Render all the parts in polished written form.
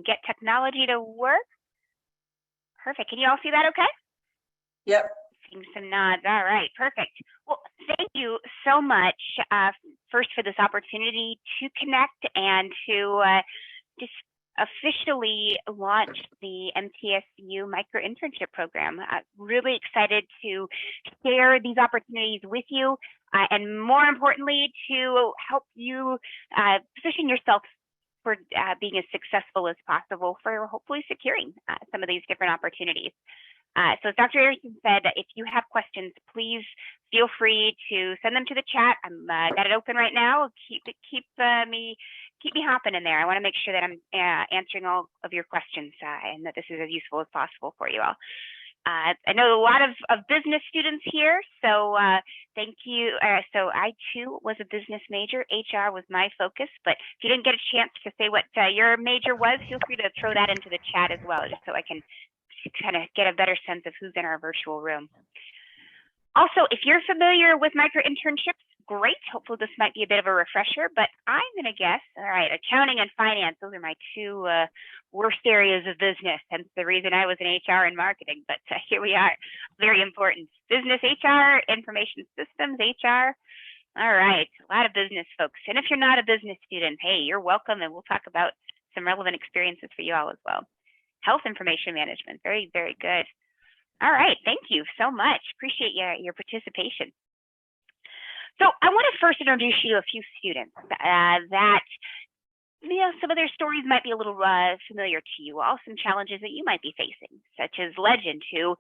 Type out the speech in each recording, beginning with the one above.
get technology to work. Perfect. Can you all see that okay? Yep. Seeing some nods. All right, perfect. Well, thank you so much first for this opportunity to connect and to just officially launch the MTSU micro internship program. Really excited to share these opportunities with you and more importantly, to help you position yourself for being as successful as possible for hopefully securing some of these different opportunities. So as Dr. Erickson said, if you have questions, please feel free to send them to the chat. I'm got it open right now. Keep me hopping in there. I want to make sure that I'm answering all of your questions and that this is as useful as possible for you all. I know a lot of business students here, so thank you. So I too was a business major. HR was my focus, but if you didn't get a chance to say what your major was, feel free to throw that into the chat as well, just so I can kind of get a better sense of who's in our virtual room. Also, if you're familiar with micro internships, great. Hopefully this might be a bit of a refresher, but I'm going to guess, all right, accounting and finance, those are my two worst areas of business, hence the reason I was in HR and marketing, but here we are, very important. Business HR, information systems, HR. All right, a lot of business folks. And if you're not a business student, hey, you're welcome, and we'll talk about some relevant experiences for you all as well. Health information management, very, very good. All right, thank you so much. Appreciate your participation. So I want to first introduce you to a few students that, you know, some of their stories might be a little familiar to you all, some challenges that you might be facing, such as Legend, who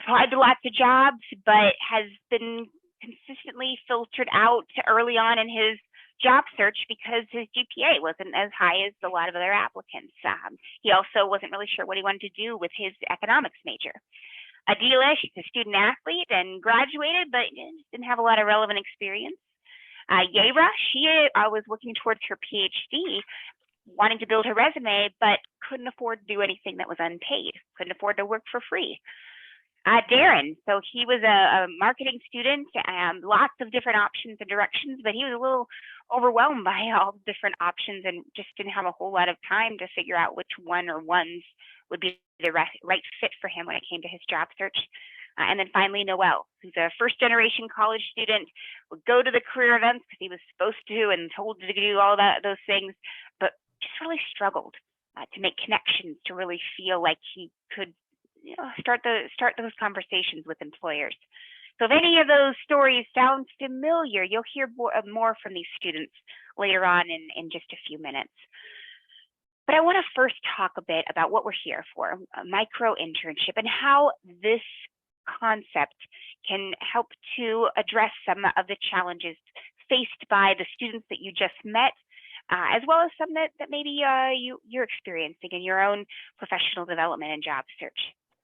applied to lots of jobs, but has been consistently filtered out early on in his job search because his GPA wasn't as high as a lot of other applicants. He also wasn't really sure what he wanted to do with his economics major. Adila, she's a student athlete and graduated, but didn't have a lot of relevant experience. Yera, she was working towards her PhD, wanting to build her resume, but couldn't afford to do anything that was unpaid, couldn't afford to work for free. Darren, so he was a marketing student, lots of different options and directions, but he was a little overwhelmed by all the different options and just didn't have a whole lot of time to figure out which one or ones would be the right fit for him when it came to his job search. And then finally, Noel, who's a first-generation college student, would go to the career events because he was supposed to and told to do all those things, but just really struggled to make connections, to really feel like he could start those conversations with employers. So if any of those stories sound familiar, you'll hear more from these students later on in just a few minutes. But I want to first talk a bit about what we're here for, a micro internship, and how this concept can help to address some of the challenges faced by the students that you just met, as well as some that maybe you're experiencing in your own professional development and job search.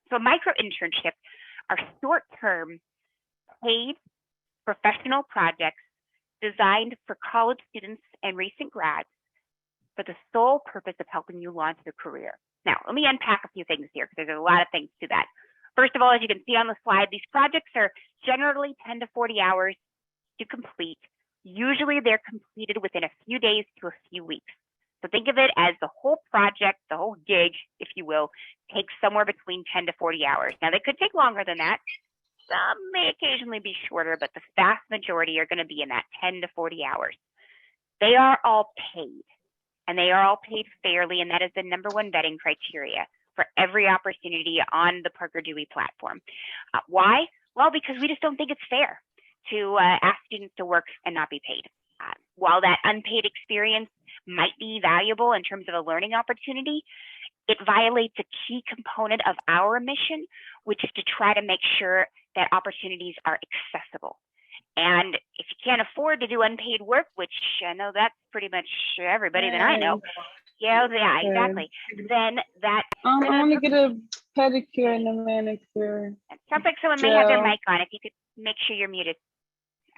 So micro internships are short-term, paid professional projects designed for college students and recent grads for the sole purpose of helping you launch your career. Now, let me unpack a few things here because there's a lot of things to that. First of all, as you can see on the slide, these projects are generally 10 to 40 hours to complete. Usually they're completed within a few days to a few weeks. So think of it as the whole project, the whole gig, if you will, takes somewhere between 10 to 40 hours. Now, they could take longer than that. Some may occasionally be shorter, but the vast majority are going to be in that 10 to 40 hours. They are all paid, and they are all paid fairly, and that is the #1 vetting criteria for every opportunity on the Parker Dewey platform. Why? Well, because we just don't think it's fair to ask students to work and not be paid. While that unpaid experience might be valuable in terms of a learning opportunity, it violates a key component of our mission, which is to try to make sure that opportunities are accessible. And if you can't afford to do unpaid work, which I know that's pretty much everybody that I know, yeah, exactly. Then that I want to get a pedicure and a manicure. It sounds like someone may have their mic on. If you could make sure you're muted.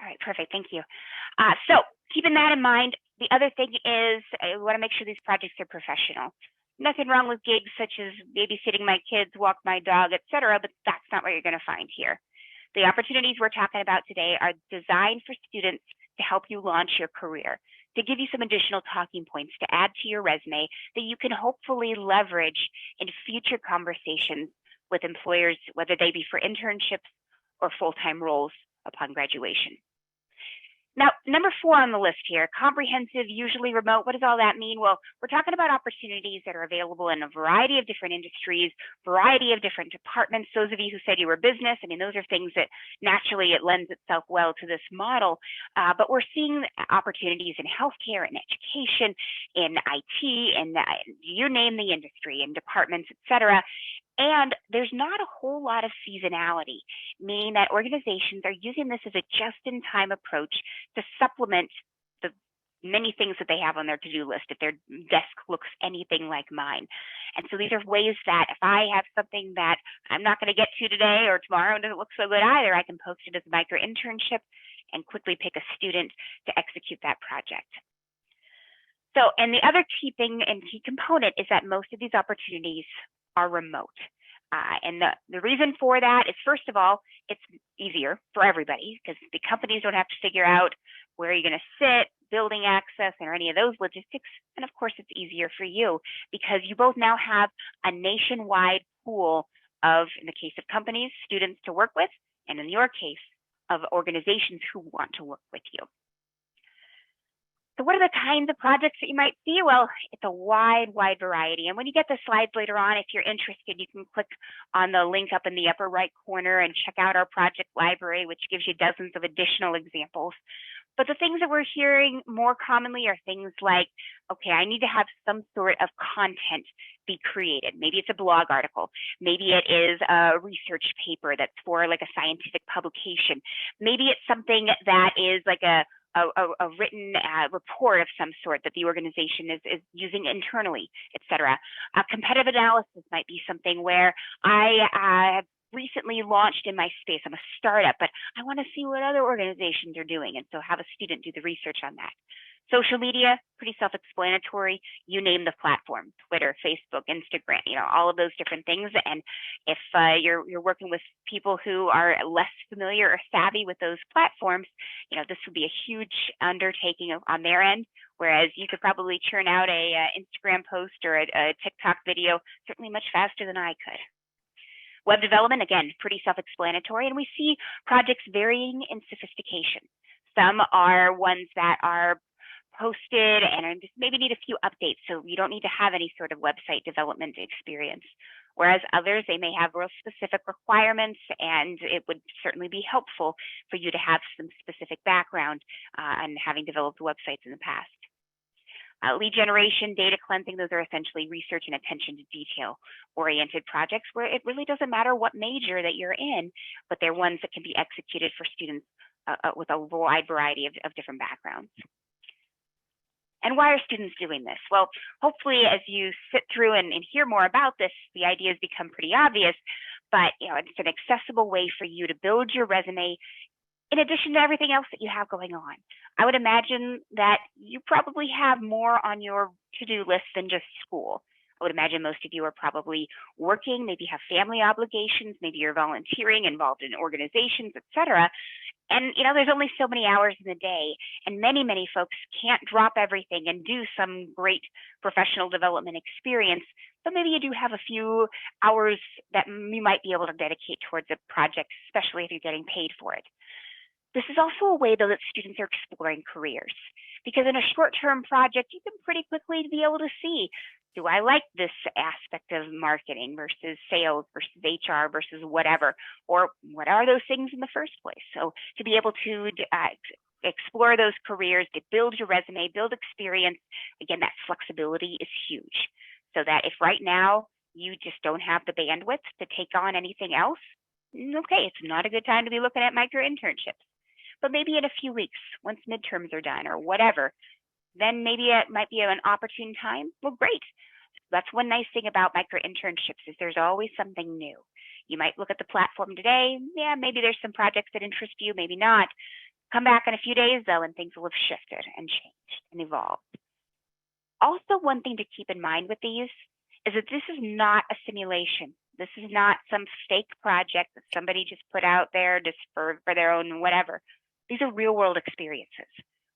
All right, perfect. Thank you. So keeping that in mind, the other thing is I want to make sure these projects are professional. Nothing wrong with gigs such as babysitting my kids, walk my dog, etc., but that's not what you're going to find here. The opportunities we're talking about today are designed for students to help you launch your career, to give you some additional talking points to add to your resume that you can hopefully leverage in future conversations with employers, whether they be for internships or full-time roles upon graduation. Now, number 4 on the list here, comprehensive, usually remote. What does all that mean? Well, we're talking about opportunities that are available in a variety of different industries, variety of different departments. Those of you who said you were business, I mean, those are things that naturally it lends itself well to this model. But we're seeing opportunities in healthcare, in education, in IT, and you name the industry, in departments, et cetera. And there's not a whole lot of seasonality, meaning that organizations are using this as a just-in-time approach to supplement the many things that they have on their to-do list if their desk looks anything like mine. And so these are ways that if I have something that I'm not going to get to today or tomorrow and doesn't look so good either, I can post it as a micro internship and quickly pick a student to execute that project. So, and the other key thing and key component is that most of these opportunities are remote. And the reason for that is, first of all, it's easier for everybody because the companies don't have to figure out where you're going to sit, building access, or any of those logistics. And of course, it's easier for you because you both now have a nationwide pool of, in the case of companies, students to work with, and in your case, of organizations who want to work with you. So what are the kinds of projects that you might see? Well, it's a wide variety. And when you get the slides later on, if you're interested, you can click on the link up in the upper right corner and check out our project library, which gives you dozens of additional examples. But the things that we're hearing more commonly are things like, okay, I need to have some sort of content be created. Maybe it's a blog article. Maybe it is a research paper that's for like a scientific publication. Maybe it's something that is like a written report of some sort that the organization is using internally, et cetera. Competitive analysis might be something where I have recently launched in my space. I'm a startup, but I want to see what other organizations are doing, and so have a student do the research on that. Social media, pretty self-explanatory. You name the platform: Twitter, Facebook, Instagram, all of those different things. And if you're working with people who are less familiar or savvy with those platforms, this would be a huge undertaking on their end. Whereas you could probably churn out a Instagram post or a TikTok video certainly much faster than I could. Web development, again, pretty self-explanatory, and we see projects varying in sophistication. Some are ones that are posted and just maybe need a few updates, so you don't need to have any sort of website development experience. Whereas others, they may have real specific requirements, and it would certainly be helpful for you to have some specific background on having developed websites in the past. Lead generation, data cleansing, those are essentially research and attention to detail oriented projects where it really doesn't matter what major that you're in, but they're ones that can be executed for students with a wide variety of different backgrounds. And why are students doing this? Well, hopefully as you sit through and hear more about this, the ideas become pretty obvious, but it's an accessible way for you to build your resume in addition to everything else that you have going on. I would imagine that you probably have more on your to-do list than just school. I would imagine most of you are probably working, maybe have family obligations, maybe you're volunteering, involved in organizations, et cetera. And there's only so many hours in the day, and many folks can't drop everything and do some great professional development experience, but maybe you do have a few hours that you might be able to dedicate towards a project, especially if you're getting paid for it. This is also a way, though, that students are exploring careers, because in a short-term project, you can pretty quickly be able to see, do I like this aspect of marketing versus sales versus HR versus whatever, or what are those things in the first place? So to be able to explore those careers, to build your resume, build experience, again, that flexibility is huge. So that if right now you just don't have the bandwidth to take on anything else, okay, it's not a good time to be looking at micro internships. But maybe in a few weeks, once midterms are done or whatever, then maybe it might be an opportune time. Well, great. That's one nice thing about micro internships is there's always something new. You might look at the platform today. Yeah, maybe there's some projects that interest you, maybe not. Come back in a few days, though, and things will have shifted and changed and evolved. Also, one thing to keep in mind with these is that this is not a simulation. This is not some fake project that somebody just put out there just for their own whatever. These are real world experiences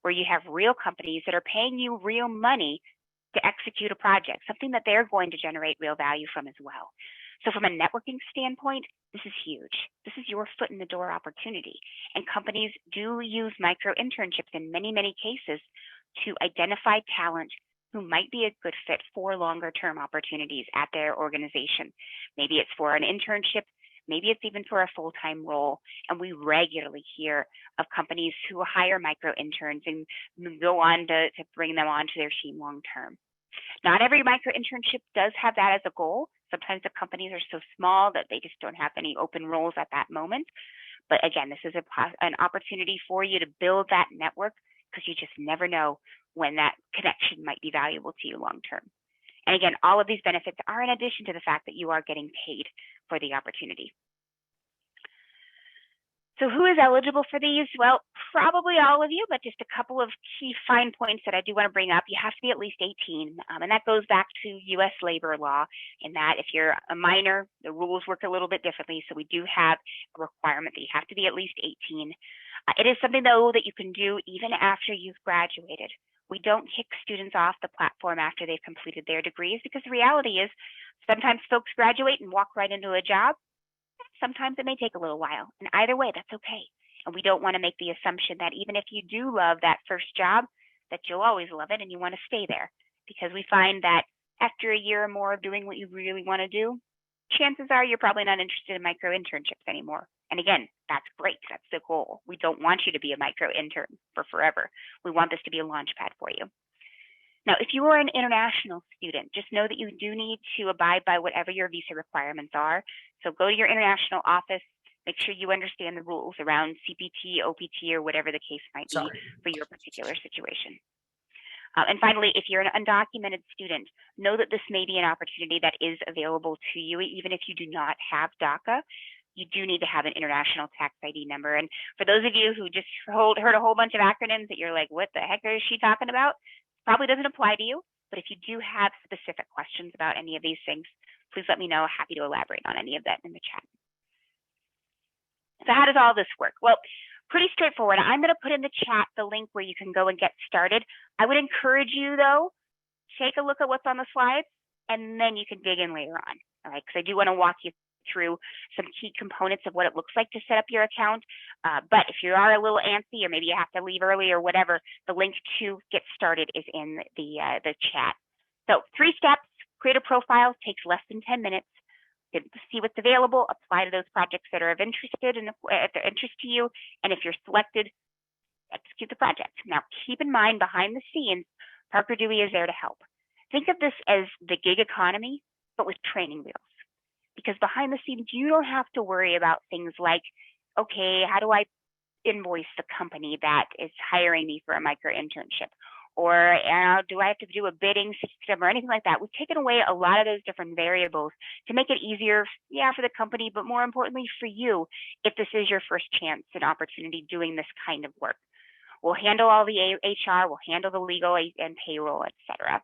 where you have real companies that are paying you real money to execute a project, something that they're going to generate real value from as well. So from a networking standpoint, this is huge. This is your foot in the door opportunity. And companies do use micro internships in many, many cases to identify talent who might be a good fit for longer term opportunities at their organization. Maybe it's for an internship, maybe it's even for a full-time role. And we regularly hear of companies who hire micro interns and go on to bring them onto their team long term. Not every micro internship does have that as a goal. Sometimes the companies are so small that they just don't have any open roles at that moment. But again, this is an opportunity for you to build that network, because you just never know when that connection might be valuable to you long term. And again, all of these benefits are in addition to the fact that you are getting paid for the opportunity. So who is eligible for these? Well, probably all of you, but just a couple of key fine points that I do want to bring up. You have to be at least 18, and that goes back to U.S. labor law, in that if you're a minor, the rules work a little bit differently. So we do have a requirement that you have to be at least 18. It is something, though, that you can do even after you've graduated. We don't kick students off the platform after they've completed their degrees, because the reality is sometimes folks graduate and walk right into a job. Sometimes it may take a little while, and either way, that's okay. And we don't want to make the assumption that even if you do love that first job, that you'll always love it and you want to stay there, because we find that after a year or more of doing what you really want to do, chances are you're probably not interested in micro internships anymore. And again, that's great. That's the goal. We don't want you to be a micro intern for forever. We want this to be a launch pad for you. Now, if you are an international student, just know that you do need to abide by whatever your visa requirements are. So go to your international office, make sure you understand the rules around CPT, OPT, or whatever the case might be for your particular situation. And finally, if you're an undocumented student, know that this may be an opportunity that is available to you, even if you do not have DACA. You do need to have an international tax ID number. And for those of you who just heard a whole bunch of acronyms that you're like, what the heck is she talking about? Probably doesn't apply to you, but if you do have specific questions about any of these things, please let me know. Happy to elaborate on any of that in the chat. So how does all this work? Well, pretty straightforward. I'm going to put in the chat the link where you can go and get started. I would encourage you, though, take a look at what's on the slides, and then you can dig in later on, all right? Because I do want to walk you through some key components of what it looks like to set up your account. But if you are a little antsy, or maybe you have to leave early or whatever, the link to get started is in the chat. So 3 steps: create a profile, takes less than 10 minutes. See what's available, apply to those projects that are of interest to you, and if you're selected, execute the project. Now, keep in mind, behind the scenes, Parker Dewey is there to help. Think of this as the gig economy, but with training wheels. Because behind the scenes, you don't have to worry about things like, okay, how do I invoice the company that is hiring me for a micro internship? Or do I have to do a bidding system or anything like that? We've taken away a lot of those different variables to make it easier, for the company, but more importantly for you, if this is your first chance and opportunity doing this kind of work. We'll handle all the HR, we'll handle the legal and payroll, et cetera.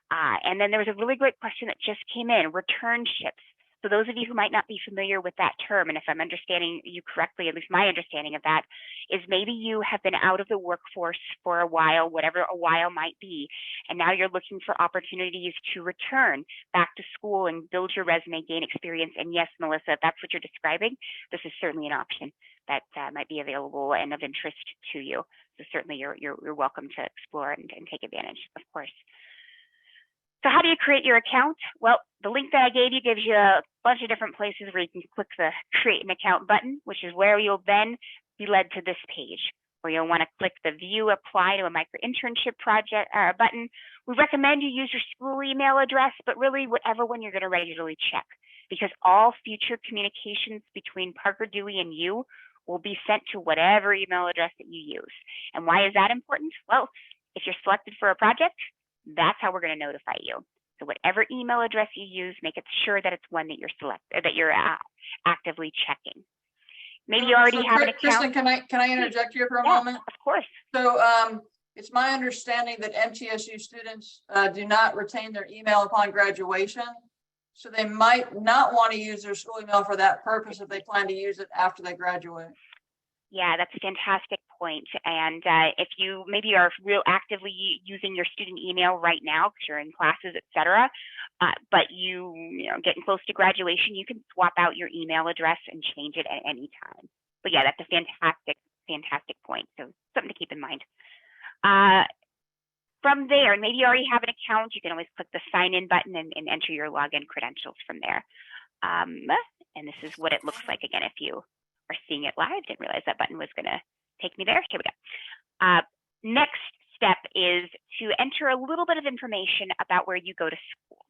And then there was a really great question that just came in, returnships. So those of you who might not be familiar with that term, and if I'm understanding you correctly, at least my understanding of that, is maybe you have been out of the workforce for a while, whatever a while might be, and now you're looking for opportunities to return back to school and build your resume, gain experience. And yes, Melissa, if that's what you're describing, this is certainly an option that might be available and of interest to you. So certainly you're welcome to explore and take advantage, of course. So how do you create your account? Well, the link that I gave you gives you a bunch of different places where you can click the create an account button, which is where you'll then be led to this page, where you'll want to click the view apply to a micro internship project button. We recommend you use your school email address, but really whatever one you're going to regularly check, because all future communications between Parker Dewey and you will be sent to whatever email address that you use. And why is that important? Well, if you're selected for a project, that's how we're going to notify you. So whatever email address you use, make it sure that it's one that you're actively checking. Maybe you already have an account. Kristen, can I interject here for a moment? Of course. So it's my understanding that MTSU students do not retain their email upon graduation. So they might not want to use their school email for that purpose if they plan to use it after they graduate. Yeah, that's a fantastic point. And if you maybe are real actively using your student email right now because you're in classes, et cetera, but you know, getting close to graduation, you can swap out your email address and change it at any time. But yeah, that's a fantastic point. So something to keep in mind. From there, maybe you already have an account, you can always click the sign in button and enter your login credentials from there. And this is what it looks like again if you are seeing it live. Didn't realize that button was going to take me there. Here we go. Next step is to enter a little bit of information about where you go to school.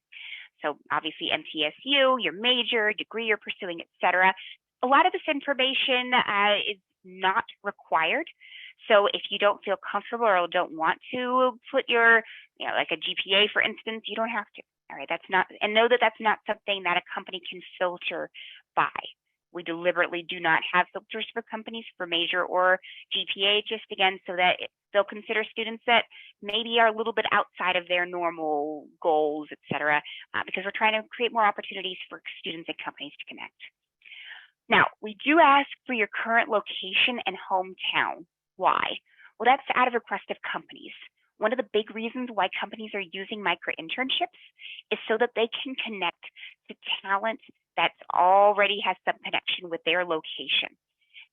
So obviously MTSU, your major, degree you're pursuing, etc. A lot of this information is not required. So if you don't feel comfortable or don't want to put your, you know, like a GPA, for instance, you don't have to. All right, that's not, and know that that's not something that a company can filter by. We deliberately do not have filters for companies for major or GPA, just again, so that they'll consider students that maybe are a little bit outside of their normal goals, et cetera, because we're trying to create more opportunities for students and companies to connect. Now, we do ask for your current location and hometown. Why? Well, that's out of request of companies. One of the big reasons why companies are using micro internships is so that they can connect to talent that already has some connection with their location.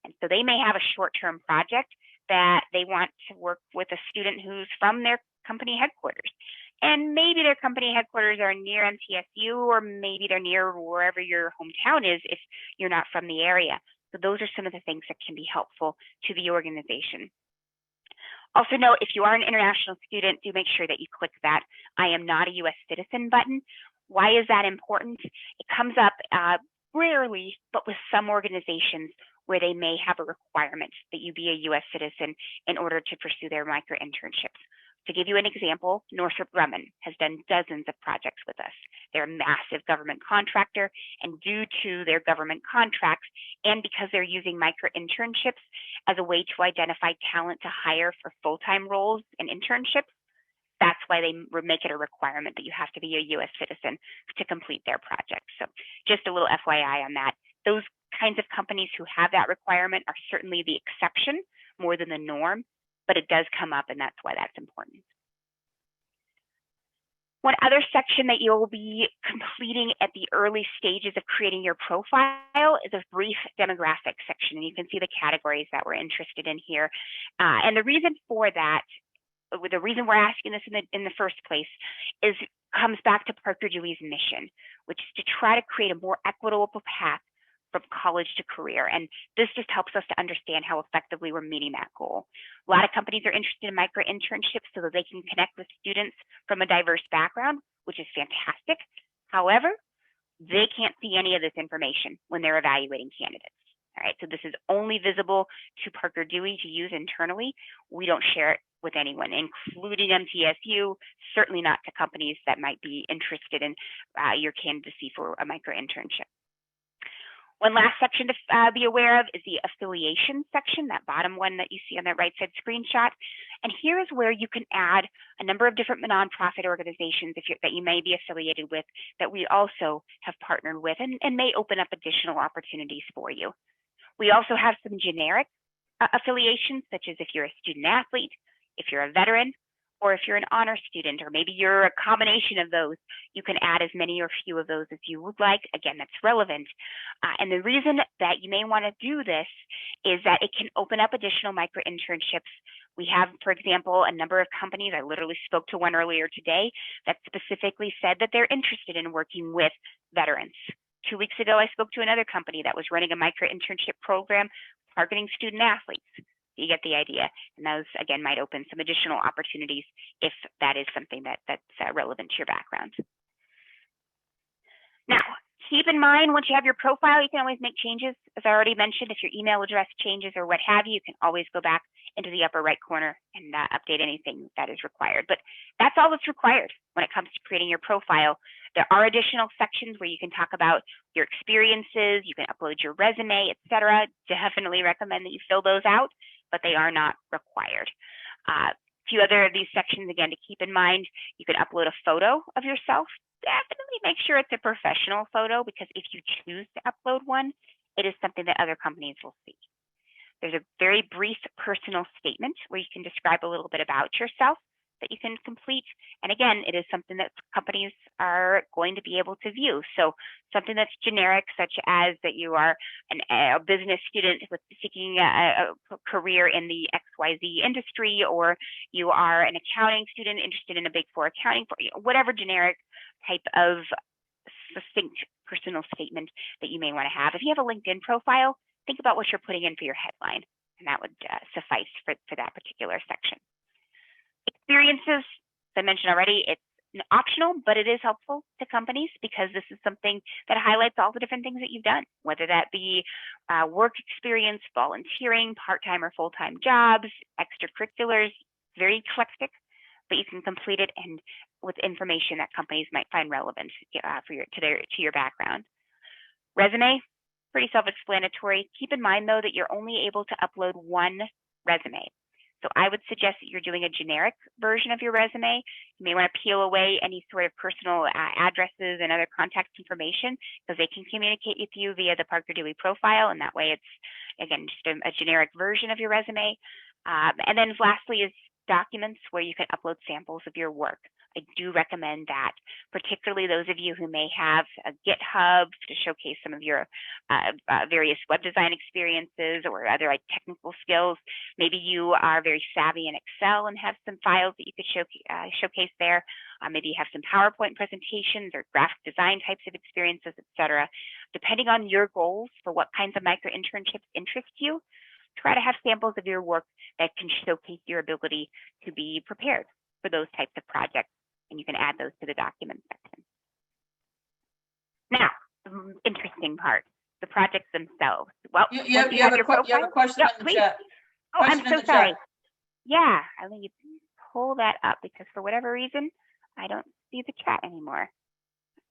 And so they may have a short-term project that they want to work with a student who's from their company headquarters. And maybe their company headquarters are near MTSU, or maybe they're near wherever your hometown is if you're not from the area. So those are some of the things that can be helpful to the organization. Also note, if you are an international student, do make sure that you click that I am not a US citizen button. Why is that important? It comes up rarely, but with some organizations where they may have a requirement that you be a US citizen in order to pursue their micro internships. To give you an example, Northrop Grumman has done dozens of projects with us. They're a massive government contractor, and due to their government contracts, and because they're using micro internships as a way to identify talent to hire for full-time roles and internships, that's why they make it a requirement that you have to be a US citizen to complete their projects. So just a little FYI on that. Those kinds of companies who have that requirement are certainly the exception more than the norm, but it does come up, and that's why that's important. One other section that you'll be completing at the early stages of creating your profile is a brief demographic section. And you can see the categories that we're interested in here. And the reason for that, the reason we're asking this in the first place is comes back to Parker Dewey's mission, which is to try to create a more equitable path from college to career. And this just helps us to understand how effectively we're meeting that goal. A lot of companies are interested in micro internships so that they can connect with students from a diverse background, which is fantastic. However, they can't see any of this information when they're evaluating candidates. All right, so this is only visible to Parker Dewey to use internally. We don't share it with anyone, including MTSU, certainly not to companies that might be interested in your candidacy for a micro internship. One last section to be aware of is the affiliation section, that bottom one that you see on that right side screenshot. And here is where you can add a number of different nonprofit organizations that you may be affiliated with that we also have partnered with and may open up additional opportunities for you. We also have some generic affiliations, such as if you're a student athlete, if you're a veteran, or if you're an honor student, or maybe you're a combination of those. You can add as many or few of those as you would like. Again, that's relevant. And the reason that you may want to do this is that it can open up additional micro internships. We have, for example, a number of companies. I literally spoke to one earlier today that specifically said that they're interested in working with veterans. 2 weeks ago, I spoke to another company that was running a micro internship program targeting student athletes. You get the idea. And those, again, might open some additional opportunities if that is something that's relevant to your background. Now, keep in mind, once you have your profile, you can always make changes. As I already mentioned, if your email address changes or what have you, you can always go back into the upper right corner and update anything that is required. But that's all that's required when it comes to creating your profile. There are additional sections where you can talk about your experiences, you can upload your resume, etc. Definitely recommend that you fill those out, but they are not required. A few other of these sections, again, to keep in mind, you can upload a photo of yourself. Definitely make sure it's a professional photo, because if you choose to upload one, it is something that other companies will see. There's a very brief personal statement where you can describe a little bit about yourself that you can complete. And again, it is something that companies are going to be able to view. So something that's generic, such as that you are a business student with seeking a career in the XYZ industry, or you are an accounting student interested in a Big Four accounting, whatever generic type of succinct personal statement that you may want to have. If you have a LinkedIn profile, think about what you're putting in for your headline, and that would suffice for that particular section. Experiences, as I mentioned already, it's optional, but it is helpful to companies because this is something that highlights all the different things that you've done, whether that be work experience, volunteering, part-time or full-time jobs, extracurriculars, very eclectic, but you can complete it and with information that companies might find relevant to your background. Resume, pretty self-explanatory. Keep in mind, though, that you're only able to upload one resume. So I would suggest that you're doing a generic version of your resume. You may want to peel away any sort of personal addresses and other contact information because they can communicate with you via the Parker Dewey profile, and that way it's, again, just a generic version of your resume. And then lastly is documents where you can upload samples of your work. I do recommend that, particularly those of you who may have a GitHub to showcase some of your various web design experiences or other technical skills. Maybe you are very savvy in Excel and have some files that you could showcase there. Maybe you have some PowerPoint presentations or graphic design types of experiences, etc. Depending on your goals for what kinds of micro internships interest you, try to have samples of your work that can showcase your ability to be prepared for those types of projects, and you can add those to the document section. Now, the interesting part, the projects themselves. Well, you have a question in the chat. Oh, I'm so sorry. Yeah, I need to pull that up because for whatever reason, I don't see the chat anymore.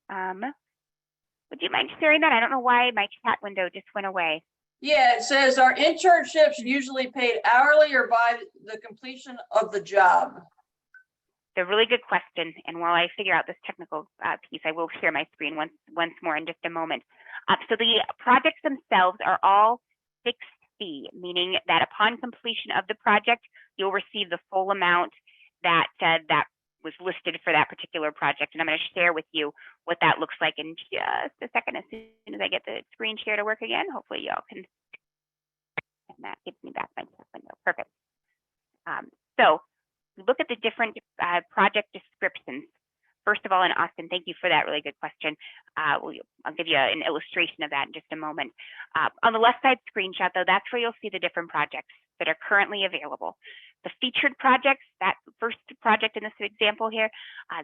Would you mind sharing that? I don't know why my chat window just went away. Yeah, it says, are internships usually paid hourly or by the completion of the job? It's a really good question. And while I figure out this technical piece, I will share my screen once more in just a moment. So the projects themselves are all fixed fee, meaning that upon completion of the project, you'll receive the full amount that was listed for that particular project. And I'm going to share with you what that looks like in just a second, as soon as I get the screen share to work again. Hopefully y'all can, and that gives me back my chat window. Perfect. So look at the different project descriptions. First of all, and Austin, thank you for that really good question. I'll give you an illustration of that in just a moment. On the left side screenshot, though, that's where you'll see the different projects that are currently available. The featured projects, that first project in this example here,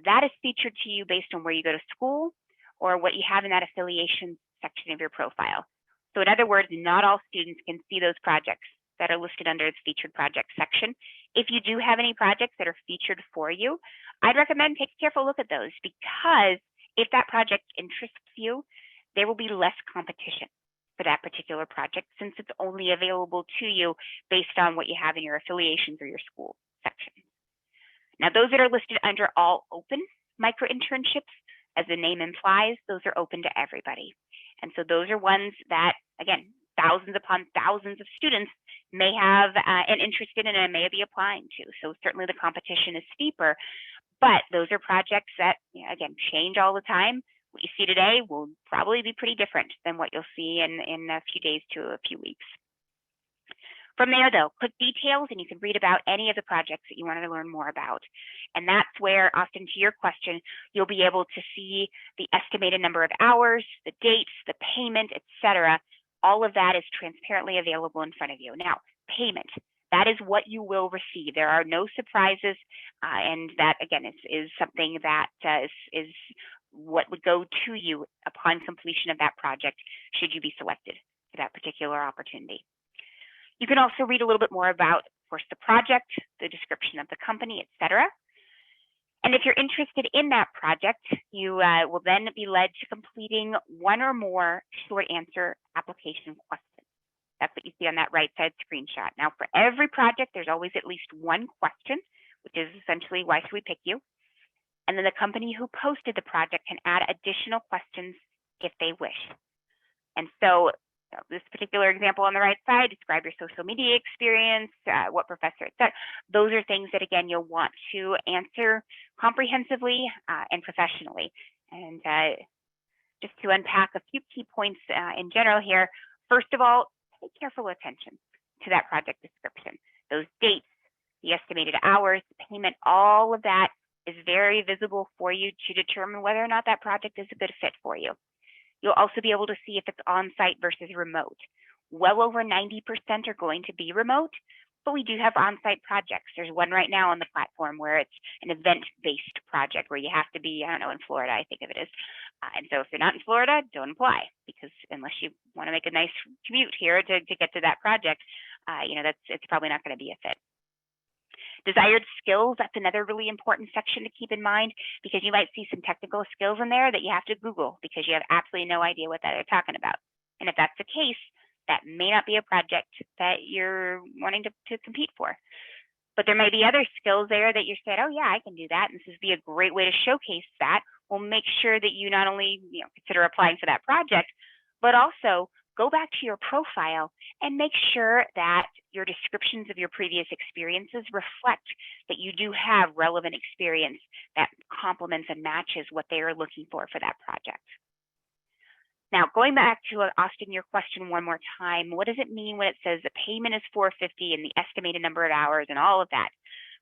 that is featured to you based on where you go to school or what you have in that affiliation section of your profile. So in other words, not all students can see those projects that are listed under the featured project section. If you do have any projects that are featured for you, I'd recommend take a careful look at those, because if that project interests you, there will be less competition for that particular project since it's only available to you based on what you have in your affiliations or your school section. Now, those that are listed under all open micro internships, as the name implies, those are open to everybody. And so those are ones that, again, thousands upon thousands of students may have an interest in and may be applying to. So certainly the competition is steeper, but those are projects that, again, change all the time. What you see today will probably be pretty different than what you'll see in a few days to a few weeks. From there, though, click details and you can read about any of the projects that you want to learn more about. And that's where, Austin, to your question, you'll be able to see the estimated number of hours, the dates, the payment, etc. All of that is transparently available in front of you. Now, payment, that is what you will receive. There are no surprises, and that, again, is something that is what would go to you upon completion of that project should you be selected for that particular opportunity. You can also read a little bit more about, of course, the project, the description of the company, etc. And if you're interested in that project, you will then be led to completing one or more short answer application questions. That's what you see on that right side screenshot. Now, for every project, there's always at least one question, which is essentially, why should we pick you? And then the company who posted the project can add additional questions if they wish. And so this particular example on the right side, describe your social media experience, what professor, etc. Those are things that, again, you'll want to answer comprehensively and professionally. And just to unpack a few key points in general here, first of all, pay careful attention to that project description. Those dates, the estimated hours, payment, all of that is very visible for you to determine whether or not that project is a good fit for you. You'll also be able to see if it's on-site versus remote. Well over 90% are going to be remote, but we do have on-site projects. There's one right now on the platform where it's an event-based project where you have to be, I don't know, in Florida, I think of it is. And so if you're not in Florida, don't apply, because unless you want to make a nice commute here to get to that project, it's probably not going to be a fit. Desired skills, that's another really important section to keep in mind, because you might see some technical skills in there that you have to Google because you have absolutely no idea what they're talking about. And if that's the case, that may not be a project that you're wanting to compete for. But there may be other skills there that you said, oh yeah, I can do that, and this would be a great way to showcase that. We'll make sure that you not only consider applying for that project, but also go back to your profile and make sure that your descriptions of your previous experiences reflect that you do have relevant experience that complements and matches what they are looking for that project. Now, going back to Austin, your question one more time, what does it mean when it says the payment is $450 and the estimated number of hours and all of that?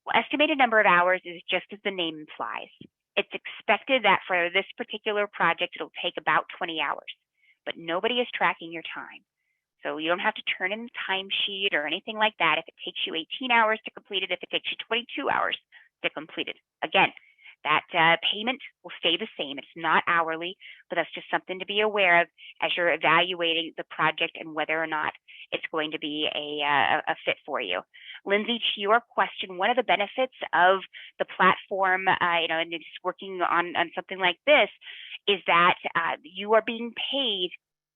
Well, estimated number of hours is just as the name implies. It's expected that for this particular project, it'll take about 20 hours, but nobody is tracking your time. So you don't have to turn in a timesheet or anything like that. If it takes you 18 hours to complete it, if it takes you 22 hours to complete it, again, that payment will stay the same. It's not hourly, but that's just something to be aware of as you're evaluating the project and whether or not it's going to be a fit for you. Lindsay, to your question, one of the benefits of the platform, and just working on something like this, is that you are being paid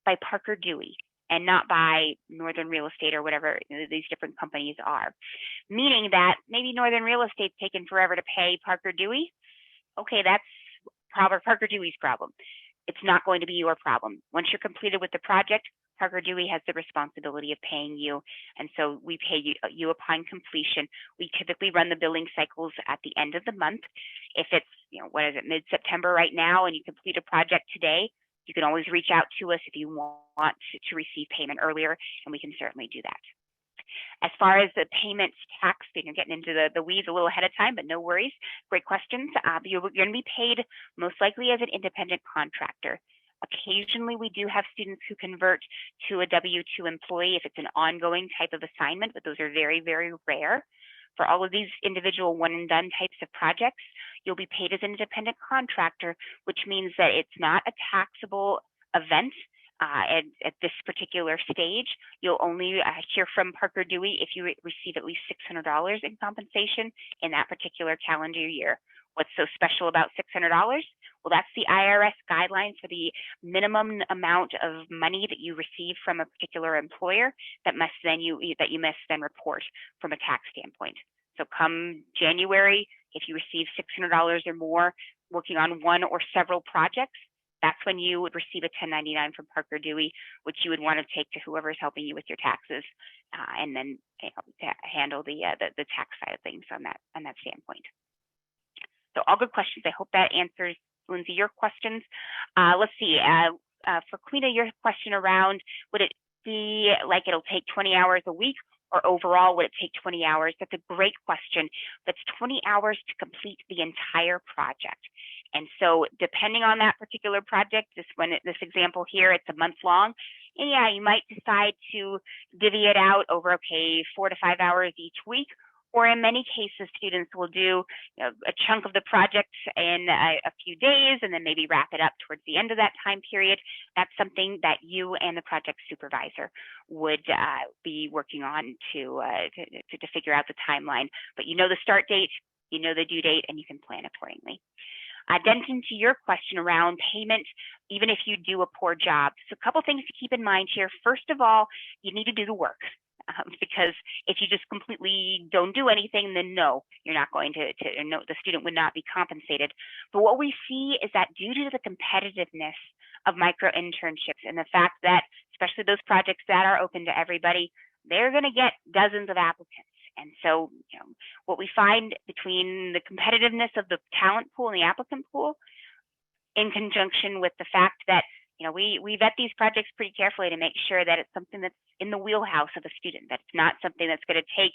by Parker Dewey and not by Northern Real Estate or whatever these different companies are. Meaning that maybe Northern Real Estate's taken forever to pay Parker Dewey. Okay, that's Parker Dewey's problem. It's not going to be your problem. Once you're completed with the project, Parker Dewey has the responsibility of paying you, and so we pay you upon completion. We typically run the billing cycles at the end of the month. If it's, mid-September right now and you complete a project today, you can always reach out to us if you want to receive payment earlier, and we can certainly do that. As far as the payment tax, you're getting into the weeds a little ahead of time, but no worries. Great questions. You're going to be paid most likely as an independent contractor. Occasionally, we do have students who convert to a W-2 employee if it's an ongoing type of assignment, but those are very, very rare. For all of these individual one-and-done types of projects, you'll be paid as an independent contractor, which means that it's not a taxable event. At this particular stage, you'll only hear from Parker Dewey if you receive at least $600 in compensation in that particular calendar year. What's so special about $600? Well, that's the IRS guidelines for the minimum amount of money that you receive from a particular employer that you must then report from a tax standpoint. So come January, if you receive $600 or more working on one or several projects, that's when you would receive a 1099 from Parker Dewey, which you would want to take to whoever is helping you with your taxes, and then to handle the tax side of things on that standpoint. So all good questions. I hope that answers, Lindsay, your questions. Let's see. For Quina, your question around, would it be like it'll take 20 hours a week, or overall would it take 20 hours? That's a great question. That's 20 hours to complete the entire project. And so depending on that particular project, this example here, it's a month long. And yeah, you might decide to divvy it out over, 4 to 5 hours each week. Or in many cases, students will do a chunk of the project in a few days and then maybe wrap it up towards the end of that time period. That's something that you and the project supervisor would be working on to figure out the timeline. But you know the start date, you know the due date, and you can plan accordingly. Denton, to your question around payment, even if you do a poor job. So a couple things to keep in mind here. First of all, you need to do the work. Because if you just completely don't do anything, then no, you're not going no, the student would not be compensated. But what we see is that due to the competitiveness of micro internships, and the fact that, especially those projects that are open to everybody, they're going to get dozens of applicants. And so, what we find between the competitiveness of the talent pool and the applicant pool, in conjunction with the fact that we vet these projects pretty carefully to make sure that it's something that's in the wheelhouse of a student, that's not something that's going to take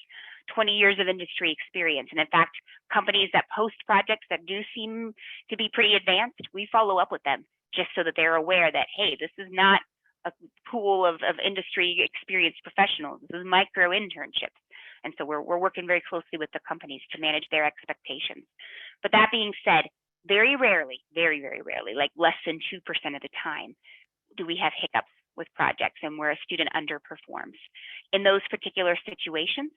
20 years of industry experience. And in fact, companies that post projects that do seem to be pretty advanced, we follow up with them just so that they're aware that, hey, this is not a pool of industry experienced professionals. This is micro internships. And so we're working very closely with the companies to manage their expectations. But that being said, very rarely, very, very rarely, like less than 2% of the time, do we have hiccups with projects and where a student underperforms. In those particular situations,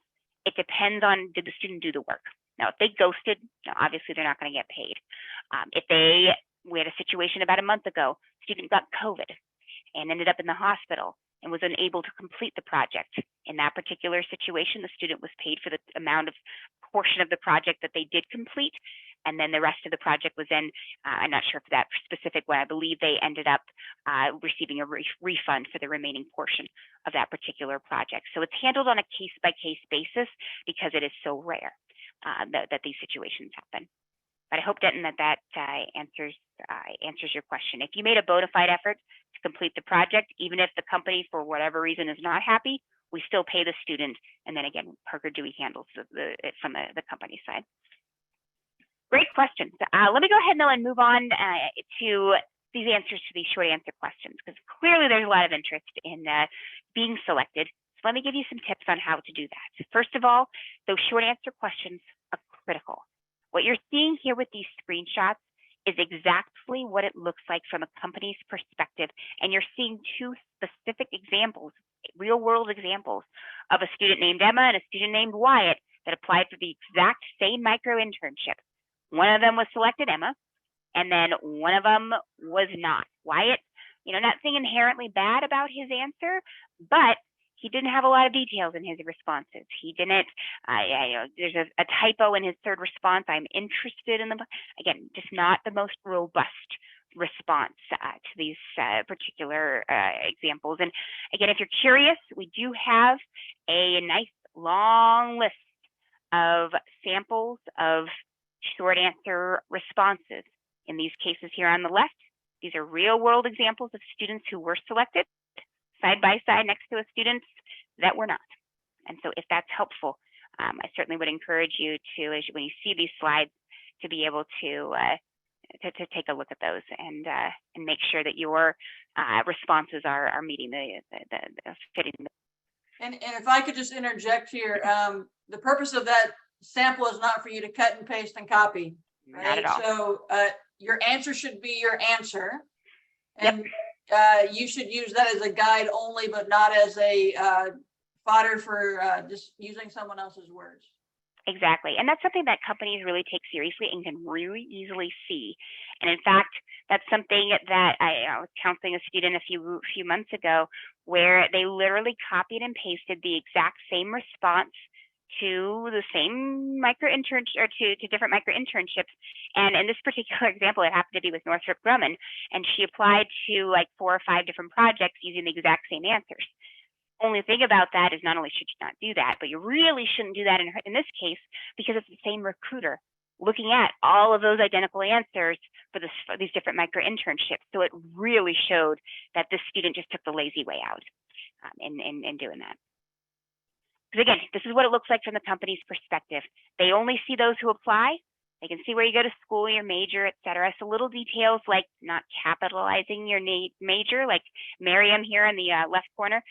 it depends on, did the student do the work? Now, if they ghosted, obviously they're not going to get paid. We had a situation about a month ago, student got COVID and ended up in the hospital and was unable to complete the project. In that particular situation, the student was paid for the amount of portion of the project that they did complete. And then the rest of the project was in, I'm not sure for that specific one, I believe they ended up receiving a refund for the remaining portion of that particular project. So it's handled on a case-by-case basis because it is so rare that these situations happen. But I hope, Denton, that answers your question. If you made a bona fide effort to complete the project, even if the company, for whatever reason, is not happy, we still pay the student. And then again, Parker Dewey handles it from the company side. Great questions. Let me go ahead now and move on to these answers to these short answer questions, because clearly there's a lot of interest in being selected. So let me give you some tips on how to do that. First of all, those short answer questions are critical. What you're seeing here with these screenshots is exactly what it looks like from a company's perspective. And you're seeing two specific examples, real world examples of a student named Emma and a student named Wyatt that applied for the exact same micro internship. One of them was selected, Emma, and then one of them was not. Wyatt, nothing inherently bad about his answer, but he didn't have a lot of details in his responses. He didn't, there's a typo in his third response. I'm interested in again, just not the most robust response to these particular examples. And again, if you're curious, we do have a nice long list of samples of short answer responses. In these cases here on the left, these are real world examples of students who were selected side by side next to students that were not. And so if that's helpful, I certainly would encourage you to, when you see these slides, to be able to take a look at those and make sure that your responses are meeting the fitting. And if I could just interject here, the purpose of that sample is not for you to cut and paste and copy. Right? Not at all. So your answer should be your answer. And you should use that as a guide only, but not as a fodder for just using someone else's words. Exactly. And that's something that companies really take seriously and can really easily see. And in fact, that's something that I was counseling a student a few months ago, where they literally copied and pasted the exact same response to the same micro internship or to different micro internships. And in this particular example, it happened to be with Northrop Grumman, and she applied to like 4 or 5 different projects using the exact same answers. Only thing about that is not only should you not do that, but you really shouldn't do that in this case, because it's the same recruiter looking at all of those identical answers for these different micro internships. So it really showed that this student just took the lazy way out in doing that. Because again, this is what it looks like from the company's perspective. They only see those who apply. They can see where you go to school, your major, et cetera. So little details like not capitalizing your major, like Miriam here in the left corner.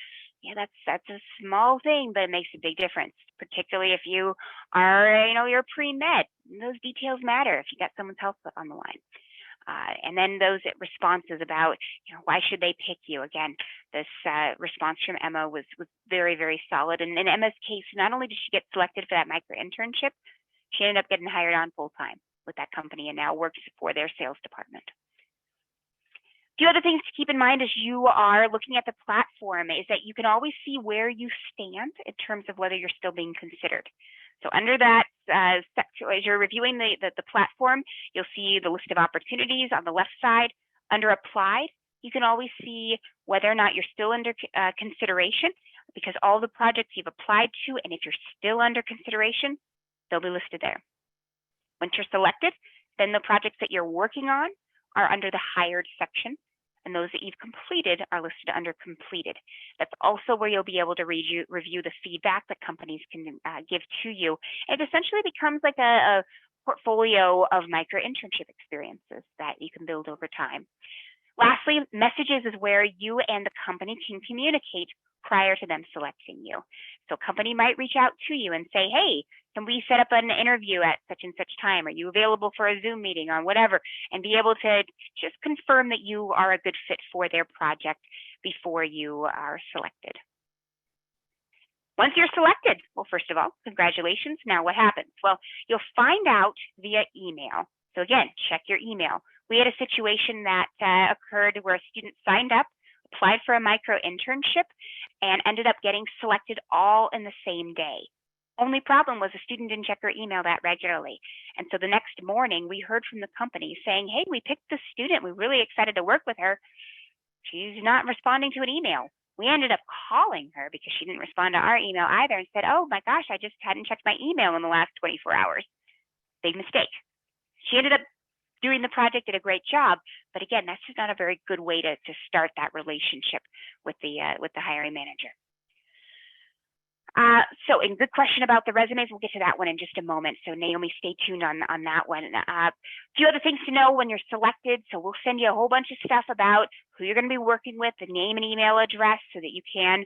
Yeah, that's a small thing, but it makes a big difference, particularly if you are, you're pre-med. Those details matter if you got someone's health on the line. And then those responses about, why should they pick you? Again, this response from Emma was very, very solid. And in Emma's case, not only did she get selected for that micro internship, she ended up getting hired on full time with that company and now works for their sales department. A few other things to keep in mind as you are looking at the platform is that you can always see where you stand in terms of whether you're still being considered. So under that section, as you're reviewing the platform, you'll see the list of opportunities on the left side. Under applied, you can always see whether or not you're still under consideration, because all the projects you've applied to, and if you're still under consideration, they'll be listed there. Once you're selected, then the projects that you're working on are under the hired section, and those that you've completed are listed under completed. That's also where you'll be able to review the feedback that companies can give to you. It essentially becomes like a portfolio of micro internship experiences that you can build over time. Lastly, messages is where you and the company can communicate prior to them selecting you. So a company might reach out to you and say, hey, can we set up an interview at such and such time? Are you available for a Zoom meeting or whatever? And be able to just confirm that you are a good fit for their project before you are selected. Once you're selected, well, first of all, congratulations. Now what happens? Well, you'll find out via email. So again, check your email. We had a situation that occurred where a student signed up, applied for a micro internship, and ended up getting selected all in the same day. Only problem was the student didn't check her email that regularly. And so the next morning we heard from the company saying, hey, we picked this student. We're really excited to work with her. She's not responding to an email. We ended up calling her because she didn't respond to our email either and said, oh my gosh, I just hadn't checked my email in the last 24 hours. Big mistake. She ended up doing the project, did a great job. But again, that's just not a very good way to start that relationship with the hiring manager. So, and good question about the resumes. We'll get to that one in just a moment. So Naomi, stay tuned on that one. A few other things to know when you're selected. So we'll send you a whole bunch of stuff about who you're going to be working with, the name and email address, so that you can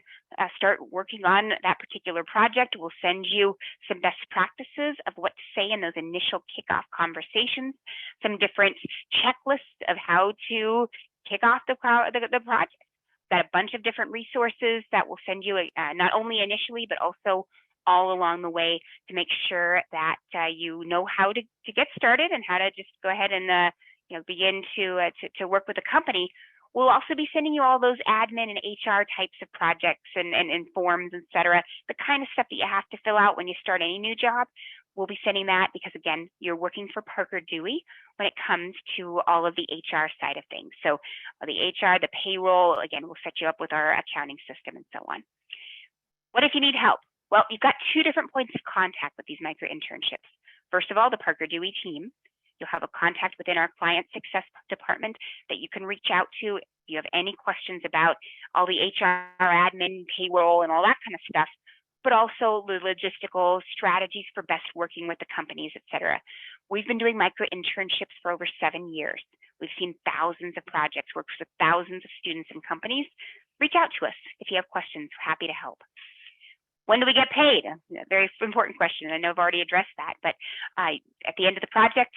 start working on that particular project. We'll send you some best practices of what to say in those initial kickoff conversations, some different checklists of how to kick off the project. Got a bunch of different resources that will send you not only initially, but also all along the way to make sure that you know how to get started and how to just go ahead and begin to work with the company. We'll also be sending you all those admin and HR types of projects and forms, et cetera, the kind of stuff that you have to fill out when you start any new job. We'll be sending that because, again, you're working for Parker Dewey when it comes to all of the HR side of things. So the HR, the payroll, again, we'll set you up with our accounting system and so on. What if you need help? Well, you've got two different points of contact with these micro internships. First of all, the Parker Dewey team. You'll have a contact within our client success department that you can reach out to if you have any questions about all the HR, admin, payroll, and all that kind of stuff, but also the logistical strategies for best working with the companies, et cetera. We've been doing micro internships for over 7 years. We've seen thousands of projects, worked with thousands of students and companies. Reach out to us if you have questions. We're happy to help. When do we get paid? A very important question. I know I've already addressed that, but at the end of the project,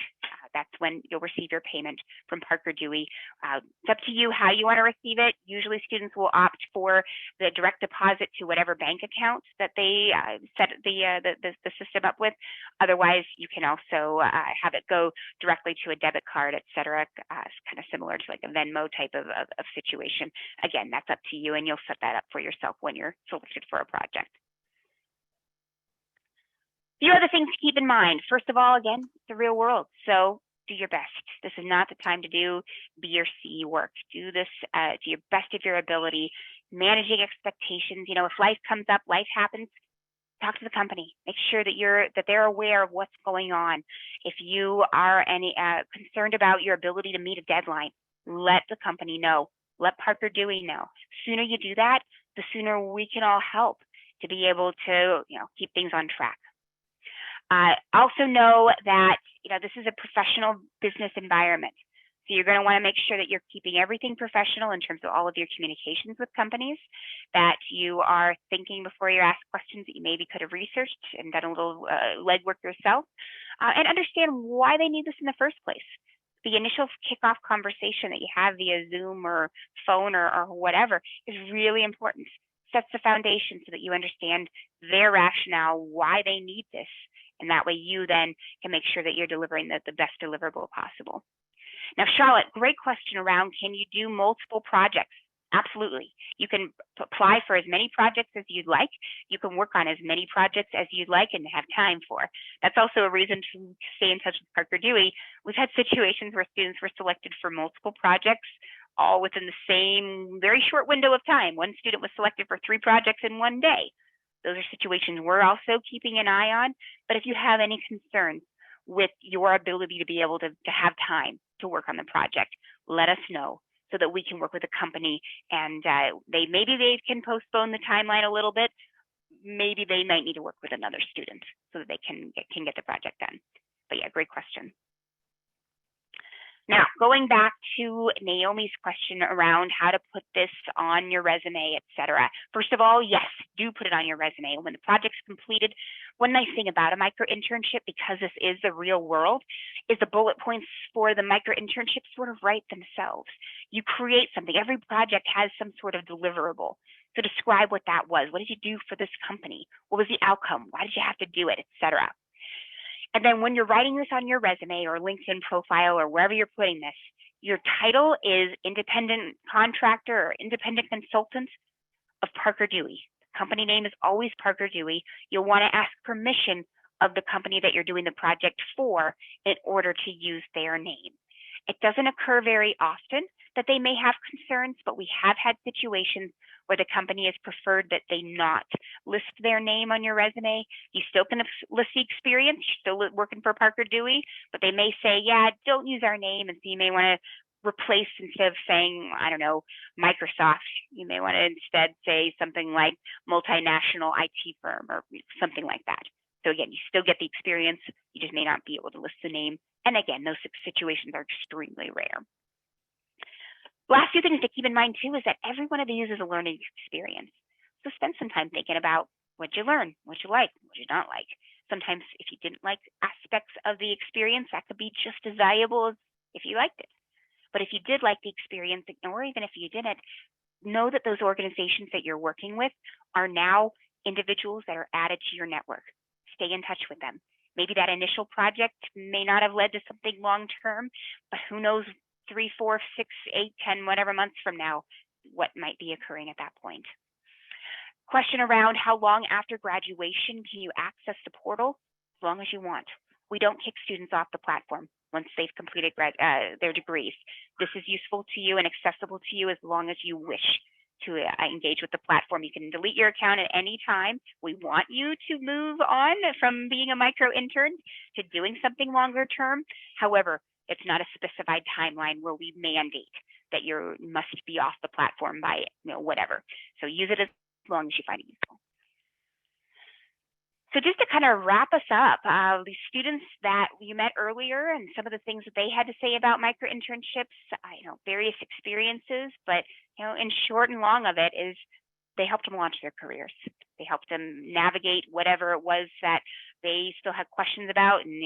that's when you'll receive your payment from Parker Dewey. It's up to you how you want to receive it. Usually students will opt for the direct deposit to whatever bank account that they set the system up with. Otherwise, you can also have it go directly to a debit card, et cetera, kind of similar to like a Venmo type of situation. Again, that's up to you, and you'll set that up for yourself when you're selected for a project. A few other things to keep in mind. First of all, again, it's the real world, so do your best. This is not the time to do B or C work. Do this to your best of your ability. Managing expectations. You know, if life comes up, life happens, talk to the company. Make sure that they're aware of what's going on. If you are concerned about your ability to meet a deadline, let the company know. Let Parker Dewey know. The sooner you do that, the sooner we can all help to be able to, keep things on track. Also know that, this is a professional business environment. So you're going to want to make sure that you're keeping everything professional in terms of all of your communications with companies, that you are thinking before you ask questions that you maybe could have researched and done a little legwork yourself, and understand why they need this in the first place. The initial kickoff conversation that you have via Zoom or phone or whatever is really important. Sets the foundation so that you understand their rationale, why they need this. And that way you then can make sure that you're delivering the best deliverable possible. Now, Charlotte, great question around, can you do multiple projects? Absolutely. You can apply for as many projects as you'd like. You can work on as many projects as you'd like and have time for. That's also a reason to stay in touch with Parker Dewey. We've had situations where students were selected for multiple projects all within the same very short window of time. One student was selected for 3 projects in one day. Those are situations we're also keeping an eye on. But if you have any concerns with your ability to be able to have time to work on the project, let us know so that we can work with the company, and maybe they can postpone the timeline a little bit. Maybe they might need to work with another student so that they can get the project done. But yeah, great question. Now, going back to Naomi's question around how to put this on your resume, et cetera. First of all, yes, do put it on your resume. When the project's completed, one nice thing about a micro internship, because this is the real world, is the bullet points for the micro internship sort of write themselves. You create something. Every project has some sort of deliverable. So describe what that was. What did you do for this company? What was the outcome? Why did you have to do it, et cetera? And then when you're writing this on your resume or LinkedIn profile or wherever you're putting this, your title is independent contractor or independent consultant of Parker Dewey. The company name is always Parker Dewey. You'll want to ask permission of the company that you're doing the project for in order to use their name. It doesn't occur very often that they may have concerns, but we have had situations where the company has preferred that they not list their name on your resume. You still can list the experience, you're still working for Parker Dewey, but they may say, yeah, don't use our name. And so you may want to replace, instead of saying, I don't know, Microsoft, you may want to instead say something like multinational IT firm or something like that. So again, you still get the experience, you just may not be able to list the name. And again, those situations are extremely rare. Last few things to keep in mind too is that every one of these is a learning experience. So spend some time thinking about what you learn, what you like, what you don't like. Sometimes if you didn't like aspects of the experience, that could be just as valuable as if you liked it. But if you did like the experience, or even if you didn't, know that those organizations that you're working with are now individuals that are added to your network. Stay in touch with them. Maybe that initial project may not have led to something long-term, but who knows, 3, 4, 6, 8, 10, whatever months from now, what might be occurring at that point. Question around how long after graduation can you access the portal? As long as you want. We don't kick students off the platform once they've completed their degrees. This is useful to you and accessible to you as long as you wish to engage with the platform. You can delete your account at any time. We want you to move on from being a micro intern to doing something longer term. However, it's not a specified timeline where we mandate that you must be off the platform by whatever. So use it as long as you find it useful. So just to kind of wrap us up, the students that you met earlier and some of the things that they had to say about micro internships, various experiences, but in short and long of it is they helped them launch their careers. They helped them navigate whatever it was that they still had questions about, and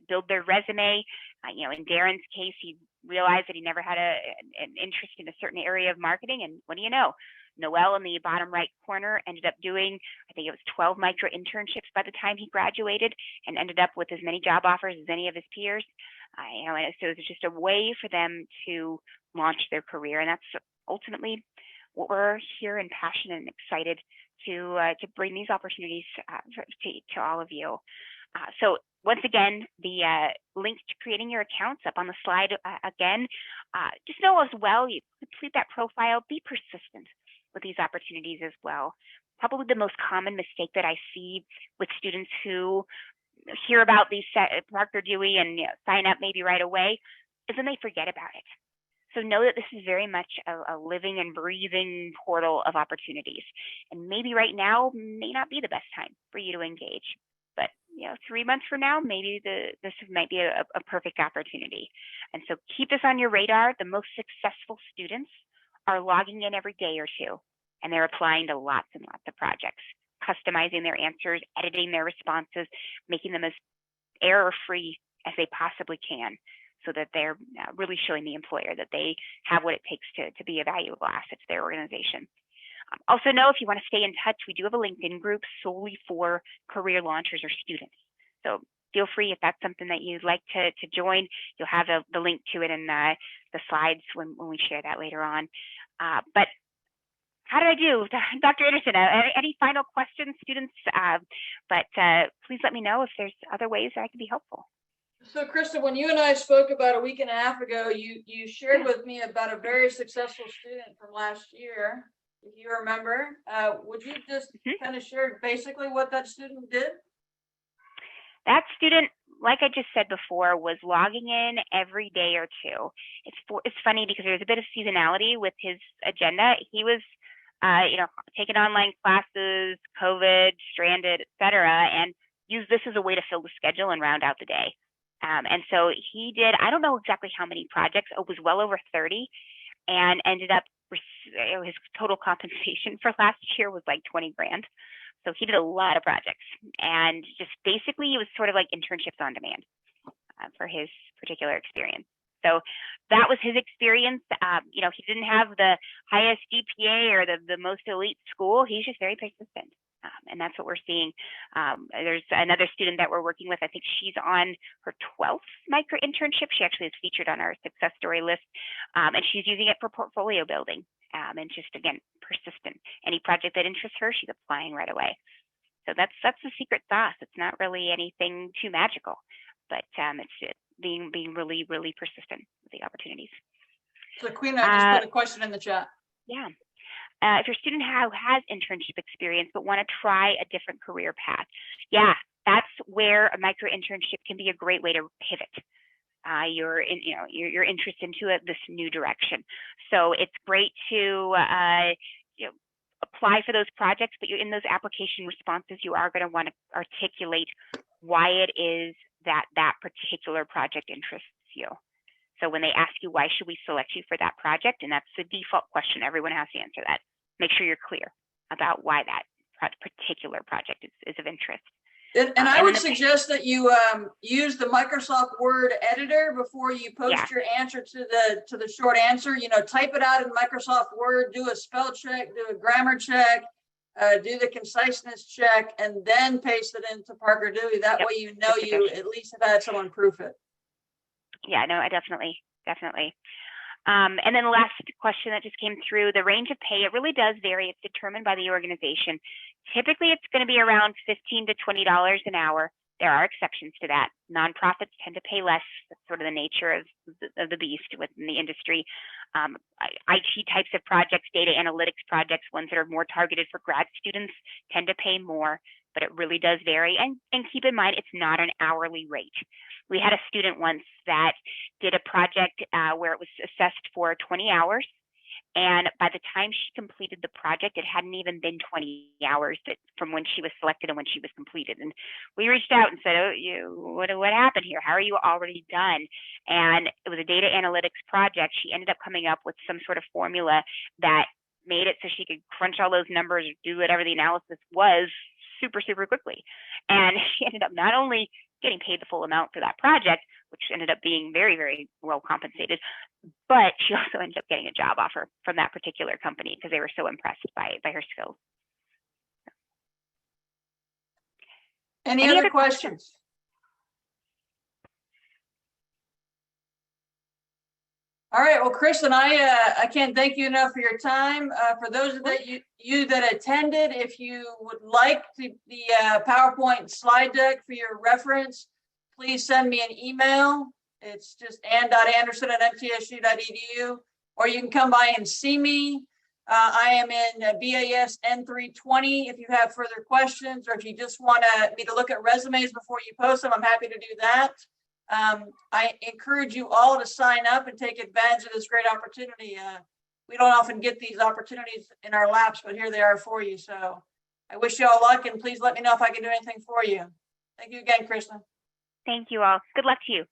build their resume. In Darren's case, he realized that he never had an interest in a certain area of marketing, and what do you know? Noel in the bottom right corner ended up doing, I think it was 12 micro internships by the time he graduated, and ended up with as many job offers as any of his peers. And so it's just a way for them to launch their career, and that's ultimately what we're here and passionate and excited to bring these opportunities to all of you. So once again, the link to creating your accounts up on the slide again. Just know as well, you complete that profile, be persistent with these opportunities as well. Probably the most common mistake that I see with students who hear about these Parker Dewey and sign up maybe right away is when they forget about it. So know that this is very much a living and breathing portal of opportunities. And maybe right now may not be the best time for you to engage. But 3 months from now, maybe this might be a perfect opportunity. And so keep this on your radar. The most successful students are logging in every day or two, and they're applying to lots and lots of projects, customizing their answers, editing their responses, making them as error-free as they possibly can, so that they're really showing the employer that they have what it takes to be a valuable asset to their organization. Also know, if you want to stay in touch, we do have a LinkedIn group solely for career launchers or students. So feel free, if that's something that you'd like to join, you'll have the link to it in the slides when we share that later on. But how did I do? Dr. Anderson, any final questions, students? But please let me know if there's other ways that I can be helpful. So Krista, when you and I spoke about a week and a half ago, you shared with me about a very successful student from last year, if you remember. Would you just kind of share basically what that student did? That student, like I just said before, was logging in every day or two. It's funny because there's a bit of seasonality with his agenda. He was, taking online classes, COVID, stranded, etc., and used this as a way to fill the schedule and round out the day. And so he did, I don't know exactly how many projects, it was well over 30, and ended up, his total compensation for last year was like 20 grand. So he did a lot of projects, and just basically it was sort of like internships on demand for his particular experience. So that was his experience. He didn't have the highest GPA or the most elite school. He's just very persistent. And that's what we're seeing. There's another student that we're working with. I think she's on her 12th micro internship. She actually is featured on our success story list. And she's using it for portfolio building. And just, again, persistent. Any project that interests her, she's applying right away. So that's the secret sauce. It's not really anything too magical, but it's being really, really persistent with the opportunities. So Queen, I just put a question in the chat. Yeah. If your student has internship experience but want to try a different career path, yeah, that's where a micro internship can be a great way to pivot your interest into this new direction. So it's great to apply for those projects, but you're in those application responses, you are going to want to articulate why it is that particular project interests you. So when they ask you, why should we select you for that project? And that's the default question. Everyone has to answer that. Make sure you're clear about why that particular project is of interest. And I would suggest that you use the Microsoft Word editor before you post your answer to the short answer. Type it out in Microsoft Word, do a spell check, do a grammar check, do the conciseness check, and then paste it into Parker Dewey. That way you at least have had someone proof it. Yeah, no, I definitely. And then the last question that just came through, the range of pay, it really does vary. It's determined by the organization. Typically, it's going to be around $15 to $20 an hour. There are exceptions to that. Nonprofits tend to pay less. That's sort of the nature of the beast within the industry. IT types of projects, data analytics projects, ones that are more targeted for grad students, tend to pay more, but it really does vary. And keep in mind, it's not an hourly rate. We had a student once that did a project where it was assessed for 20 hours. And by the time she completed the project, it hadn't even been 20 hours from when she was selected and when she was completed. And we reached out and said, what happened here? How are you already done? And it was a data analytics project. She ended up coming up with some sort of formula that made it so she could crunch all those numbers or do whatever the analysis was super, super quickly. And she ended up not only getting paid the full amount for that project, which ended up being very, very well compensated, but she also ended up getting a job offer from that particular company because they were so impressed by her skills. Any other questions? All right, well, Chris and I can't thank you enough for your time. For those of you that attended, if you would like the PowerPoint slide deck for your reference, please send me an email. It's just ann.anderson@mtsu.edu, or you can come by and see me. I am in BAS N320 if you have further questions, or if you just want me to look at resumes before you post them, I'm happy to do that. I encourage you all to sign up and take advantage of this great opportunity. We don't often get these opportunities in our laps, but here they are for you. So I wish you all luck, and please let me know if I can do anything for you. Thank you again, Kristen. Thank you all. Good luck to you.